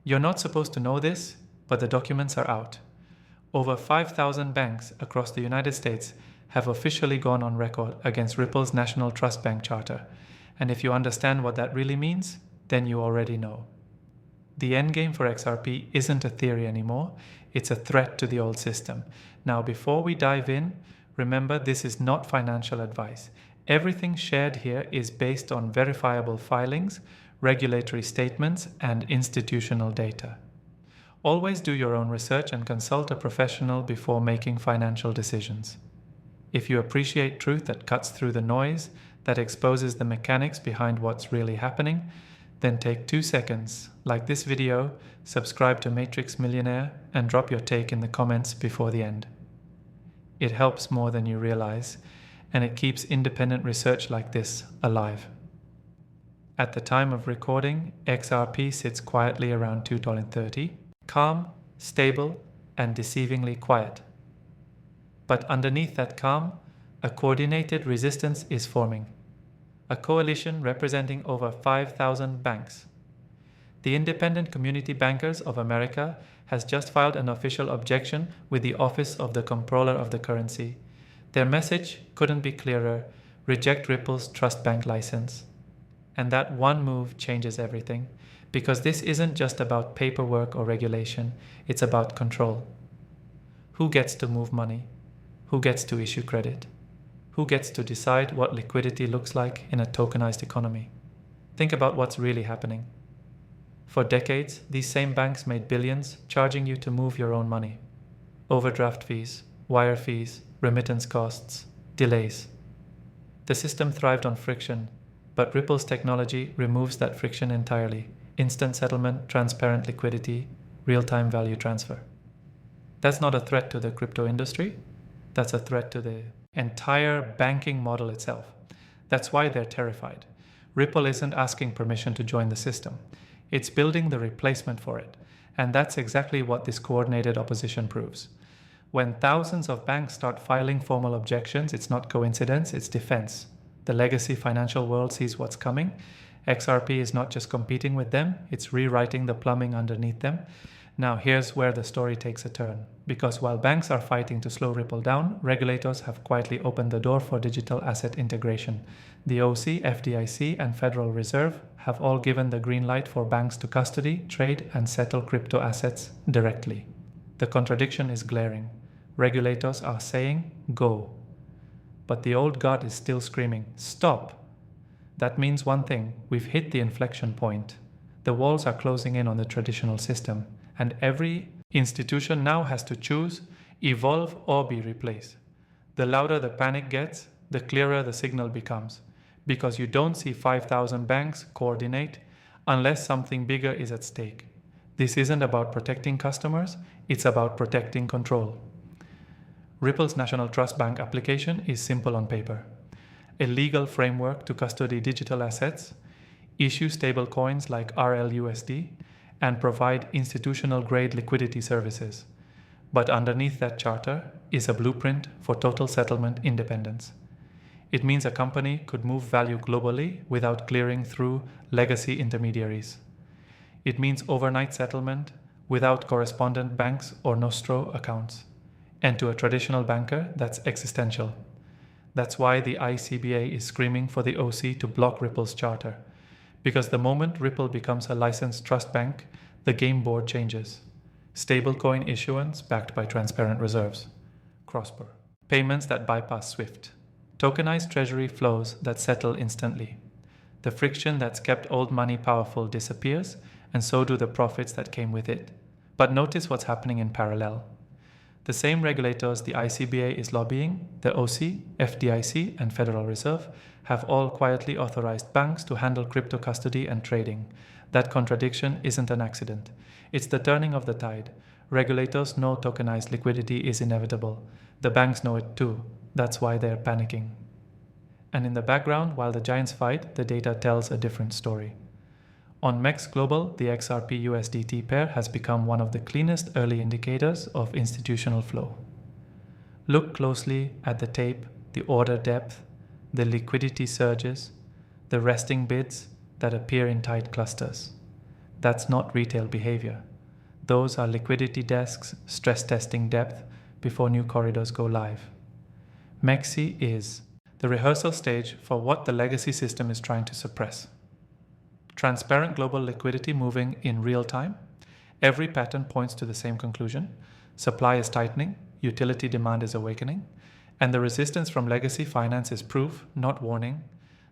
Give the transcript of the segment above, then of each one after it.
You're not supposed to know this, but the documents are out. Over 5,000 banks across the United States have officially gone on record against Ripple's National Trust Bank Charter. And if you understand what that really means, then you already know. The endgame for XRP isn't a theory anymore, it's a threat to the old system. Now, before we dive in, remember this is not financial advice. Everything shared here is based on verifiable filings, regulatory statements, and institutional data. Always do your own research and consult a professional before making financial decisions. If you appreciate truth that cuts through the noise, that exposes the mechanics behind what's really happening, then take 2 seconds, like this video, subscribe to Matrix Millionaire, and drop your take in the comments before the end. It helps more than you realize, and it keeps independent research like this alive. At the time of recording, XRP sits quietly around $2.30, calm, stable, and deceivingly quiet. But underneath that calm, a coordinated resistance is forming. A coalition representing over 5,000 banks. The Independent Community Bankers of America has just filed an official objection with the Office of the Comptroller of the Currency. Their message couldn't be clearer: reject Ripple's trust bank license. And that one move changes everything, because this isn't just about paperwork or regulation, it's about control. Who gets to move money? Who gets to issue credit? Who gets to decide what liquidity looks like in a tokenized economy? Think about what's really happening. For decades, these same banks made billions charging you to move your own money. Overdraft fees, wire fees, remittance costs, delays. The system thrived on friction, but Ripple's technology removes that friction entirely. Instant settlement, transparent liquidity, real-time value transfer. That's not a threat to the crypto industry. That's a threat to the entire banking model itself. That's why they're terrified. Ripple isn't asking permission to join the system. It's building the replacement for it. And that's exactly what this coordinated opposition proves. When thousands of banks start filing formal objections, it's not coincidence, it's defense. The legacy financial world sees what's coming. XRP is not just competing with them, it's rewriting the plumbing underneath them. Now here's where the story takes a turn. Because while banks are fighting to slow Ripple down, regulators have quietly opened the door for digital asset integration. The OC, FDIC, and Federal Reserve have all given the green light for banks to custody, trade, and settle crypto assets directly. The contradiction is glaring. Regulators are saying, go. But the old guard is still screaming, stop. That means one thing: we've hit the inflection point. The walls are closing in on the traditional system, and every institution now has to choose, evolve, or be replaced. The louder the panic gets, the clearer the signal becomes, because you don't see 5,000 banks coordinate unless something bigger is at stake. This isn't about protecting customers, it's about protecting control. Ripple's National Trust Bank application is simple on paper. A legal framework to custody digital assets, issue stablecoins like RLUSD, and provide institutional-grade liquidity services. But underneath that charter is a blueprint for total settlement independence. It means a company could move value globally without clearing through legacy intermediaries. It means overnight settlement without correspondent banks or nostro accounts. And to a traditional banker, that's existential. That's why the ICBA is screaming for the OC to block Ripple's charter. Because the moment Ripple becomes a licensed trust bank, the game board changes. Stablecoin issuance backed by transparent reserves. Cross-border payments that bypass SWIFT. Tokenized treasury flows that settle instantly. The friction that's kept old money powerful disappears, and so do the profits that came with it. But notice what's happening in parallel. The same regulators the ICBA is lobbying, the OC, FDIC, and Federal Reserve, have all quietly authorized banks to handle crypto custody and trading. That contradiction isn't an accident. It's the turning of the tide. Regulators know tokenized liquidity is inevitable. The banks know it too. That's why they're panicking. And in the background, while the giants fight, the data tells a different story. On MEX Global, the XRP USDT pair has become one of the cleanest early indicators of institutional flow. Look closely at the tape, the order depth, the liquidity surges, the resting bids that appear in tight clusters. That's not retail behavior. Those are liquidity desks stress testing depth before new corridors go live. MEXI is the rehearsal stage for what the legacy system is trying to suppress. Transparent global liquidity moving in real time. Every pattern points to the same conclusion. Supply is tightening, utility demand is awakening, and the resistance from legacy finance is proof, not warning.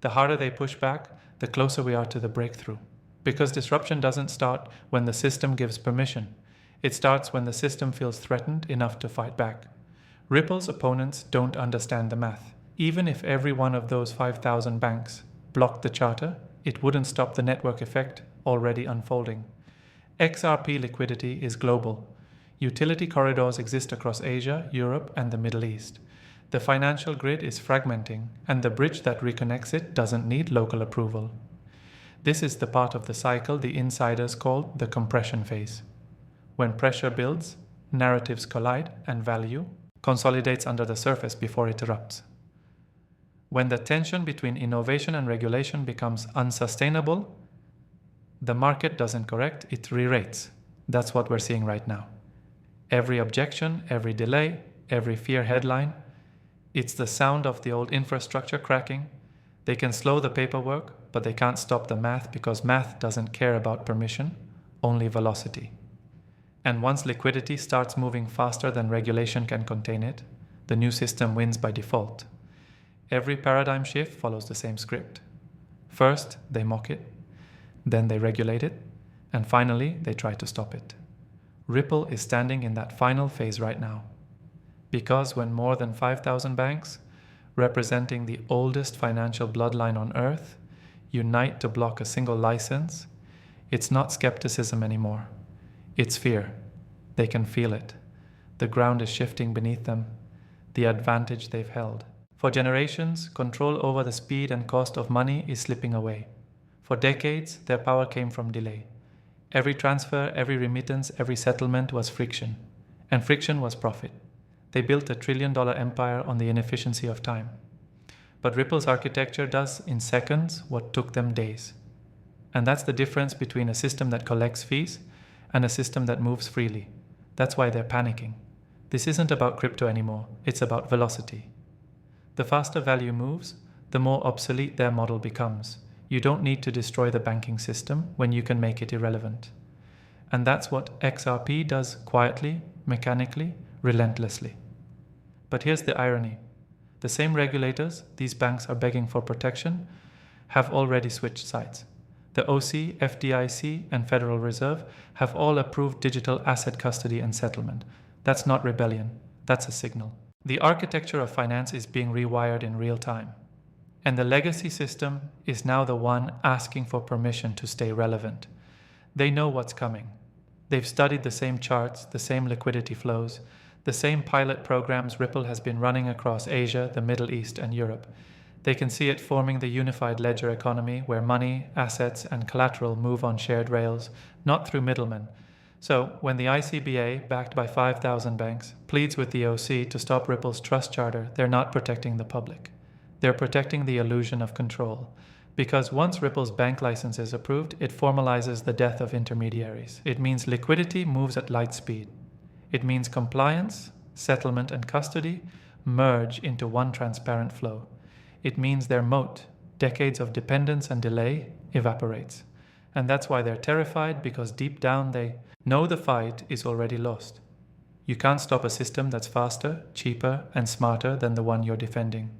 The harder they push back, the closer we are to the breakthrough. Because disruption doesn't start when the system gives permission. It starts when the system feels threatened enough to fight back. Ripple's opponents don't understand the math. Even if every one of those 5,000 banks blocked the charter, it wouldn't stop the network effect already unfolding. XRP liquidity is global. Utility corridors exist across Asia, Europe, and the Middle East. The financial grid is fragmenting, and the bridge that reconnects it doesn't need local approval. This is the part of the cycle the insiders call the compression phase. When pressure builds, narratives collide, and value consolidates under the surface before it erupts. When the tension between innovation and regulation becomes unsustainable, the market doesn't correct, it re-rates. That's what we're seeing right now. Every objection, every delay, every fear headline, it's the sound of the old infrastructure cracking. They can slow the paperwork, but they can't stop the math because math doesn't care about permission, only velocity. And once liquidity starts moving faster than regulation can contain it, the new system wins by default. Every paradigm shift follows the same script. First, they mock it, then they regulate it, and finally, they try to stop it. Ripple is standing in that final phase right now. Because when more than 5,000 banks, representing the oldest financial bloodline on Earth, unite to block a single license, it's not skepticism anymore. It's fear. They can feel it. The ground is shifting beneath them, the advantage they've held. For generations, control over the speed and cost of money is slipping away. For decades, their power came from delay. Every transfer, every remittance, every settlement was friction. And friction was profit. They built a trillion-dollar empire on the inefficiency of time. But Ripple's architecture does in seconds what took them days. And that's the difference between a system that collects fees and a system that moves freely. That's why they're panicking. This isn't about crypto anymore, it's about velocity. The faster value moves, the more obsolete their model becomes. You don't need to destroy the banking system when you can make it irrelevant. And that's what XRP does quietly, mechanically, relentlessly. But here's the irony. The same regulators these banks are begging for protection have already switched sides. The OC, FDIC, and Federal Reserve have all approved digital asset custody and settlement. That's not rebellion, that's a signal. The architecture of finance is being rewired in real time. And the legacy system is now the one asking for permission to stay relevant. They know what's coming. They've studied the same charts, the same liquidity flows, the same pilot programs Ripple has been running across Asia, the Middle East, and Europe. They can see it forming the unified ledger economy where money, assets, and collateral move on shared rails, not through middlemen. So, when the ICBA, backed by 5,000 banks, pleads with the OC to stop Ripple's trust charter, they're not protecting the public. They're protecting the illusion of control. Because once Ripple's bank license is approved, it formalizes the death of intermediaries. It means liquidity moves at light speed. It means compliance, settlement, and custody merge into one transparent flow. It means their moat, decades of dependence and delay, evaporates. And that's why they're terrified, because deep down they know the fight is already lost. You can't stop a system that's faster, cheaper, and smarter than the one you're defending.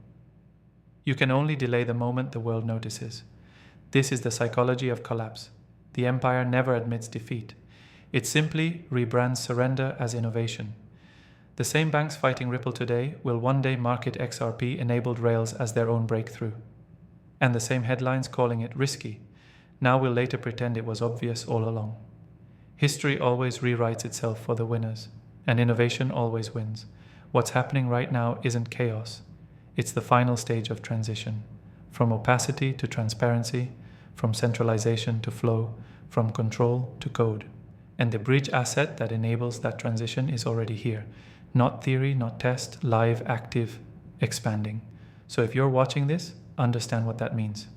You can only delay the moment the world notices. This is the psychology of collapse. The empire never admits defeat. It simply rebrands surrender as innovation. The same banks fighting Ripple today will one day market XRP-enabled rails as their own breakthrough. And the same headlines calling it risky now will later pretend it was obvious all along. History always rewrites itself for the winners, and innovation always wins. What's happening right now isn't chaos. It's the final stage of transition, from opacity to transparency, from centralization to flow, from control to code. And the bridge asset that enables that transition is already here. Not theory, not test, live, active, expanding. So if you're watching this, understand what that means.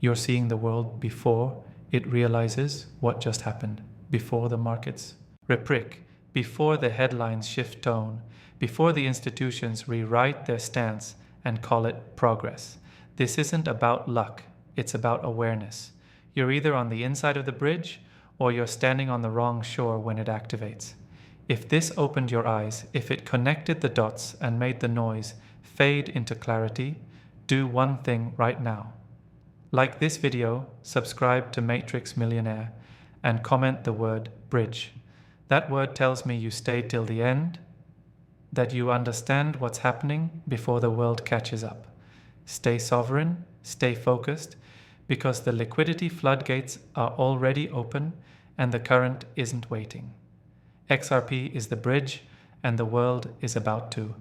You're seeing the world before it realizes what just happened before the markets reprick, before the headlines shift tone, before the institutions rewrite their stance and call it progress. This isn't about luck, it's about awareness. You're either on the inside of the bridge or you're standing on the wrong shore when it activates. If this opened your eyes, if it connected the dots and made the noise fade into clarity, do one thing right now. Like this video, subscribe to Matrix Millionaire, and comment the word bridge. That word tells me you stayed till the end, that you understand what's happening before the world catches up. Stay sovereign, stay focused, because the liquidity floodgates are already open and the current isn't waiting. XRP is the bridge and the world is about to